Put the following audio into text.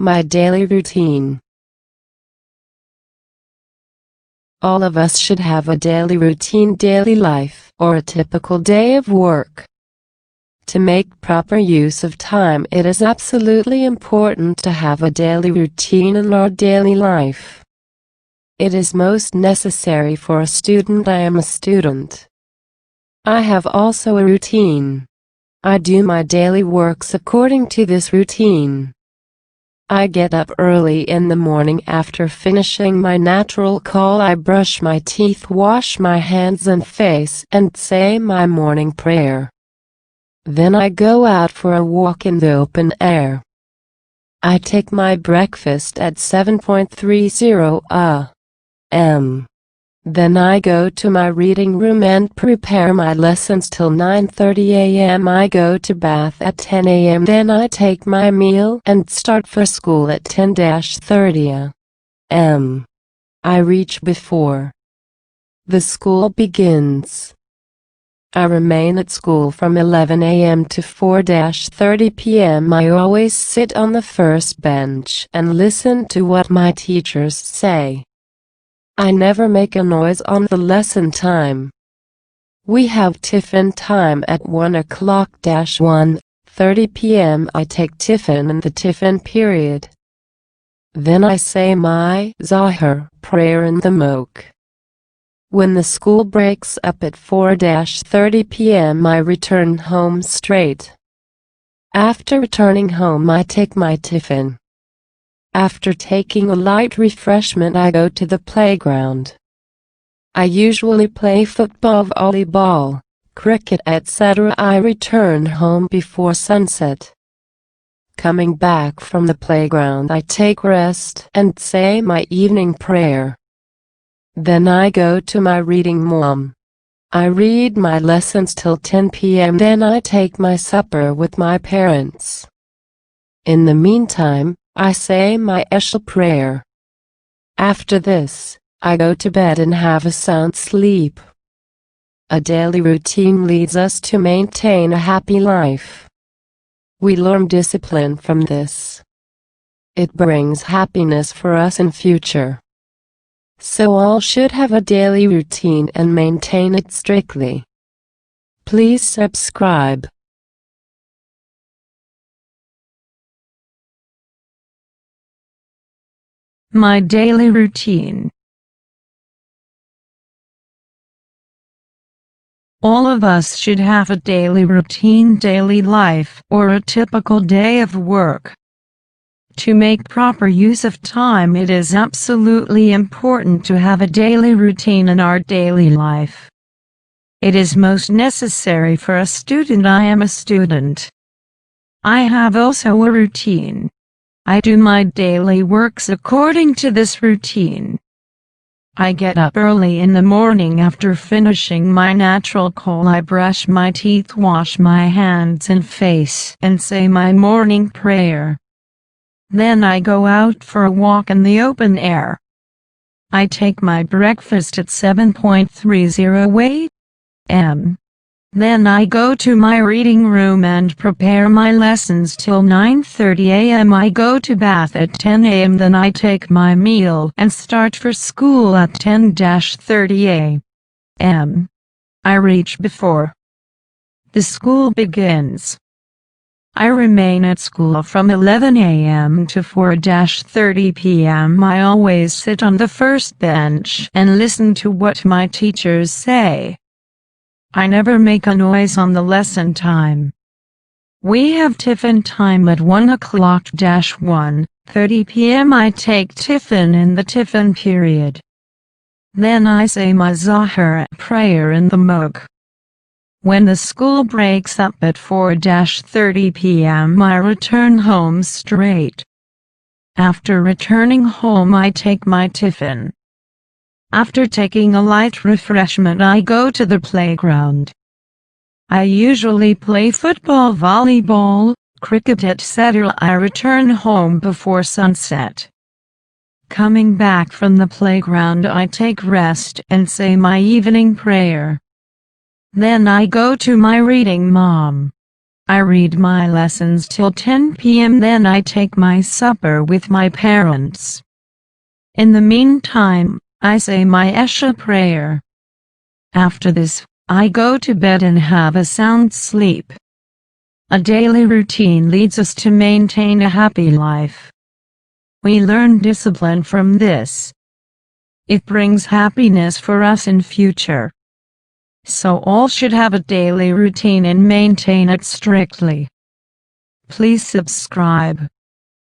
My daily routine. All of us should have a daily routine, daily life, or a typical day of work. To make proper use of time, it is absolutely important to have a daily routine in our daily life. It is most necessary for a student. I am a student. I have also a routine. I do my daily works according to this routine. I get up early in the morning. After finishing my natural call, I brush my teeth, wash my hands and face, and say my morning prayer. Then I go out for a walk in the open air. I take my breakfast at 7:30 a.m. Then I go to my reading room and prepare my lessons till 9:30 a.m. I go to bath at 10 a.m. Then I take my meal and start for school at 10:30 a.m. I reach before the school begins. I remain at school from 11 a.m. to 4:30 p.m. I always sit on the first bench and listen to what my teachers say. I never make a noise on the lesson time. We have tiffin time at 1:30 p.m. I take tiffin in the tiffin period. Then I say my Zahar prayer in the mosque. When the school breaks up at 4:30 p.m. I return home straight. After returning home I take my tiffin. After taking a light refreshment I go to the playground. I usually play football, volleyball, cricket, etc. I return home before sunset. Coming back from the playground I take rest and say my evening prayer. Then I go to my reading room. I read my lessons till 10 p.m. Then I take my supper with my parents. In the meantime, I say my Eshel prayer. After this, I go to bed and have a sound sleep. A daily routine leads us to maintain a happy life. We learn discipline from this. It brings happiness for us in future. So all should have a daily routine and maintain it strictly. Please subscribe. My daily routine. All of us should have a daily routine, daily life, or a typical day of work. To make proper use of time, it is absolutely important to have a daily routine in our daily life. It is most necessary for a student. I am a student. I have also a routine. I do my daily works according to this routine. I get up early in the morning. After finishing my natural call, I brush my teeth, wash my hands and face, and say my morning prayer. Then I go out for a walk in the open air. I take my breakfast at 7:30 a.m. Then I go to my reading room and prepare my lessons till 9:30 a.m. I go to bath at 10 a.m. Then I take my meal and start for school at 10:30 a.m. I reach before the school begins. I remain at school from 11 a.m. to 4:30 p.m. I always sit on the first bench and listen to what my teachers say. I never make a noise on the lesson time. We have tiffin time at 1:30 p.m. I take tiffin in the tiffin period. Then I say my Zahar prayer in the mosque. When the school breaks up at 4:30 p.m. I return home straight. After returning home I take my tiffin. After taking a light refreshment I go to the playground. I usually play football, volleyball, cricket, etc. I return home before sunset. Coming back from the playground I take rest and say my evening prayer. Then I go to my reading room. I read my lessons till 10 p.m. Then I take my supper with my parents. In the meantime, I say my Esha prayer. After this, I go to bed and have a sound sleep. A daily routine leads us to maintain a happy life. We learn discipline from this. It brings happiness for us in future. So all should have a daily routine and maintain it strictly. Please subscribe.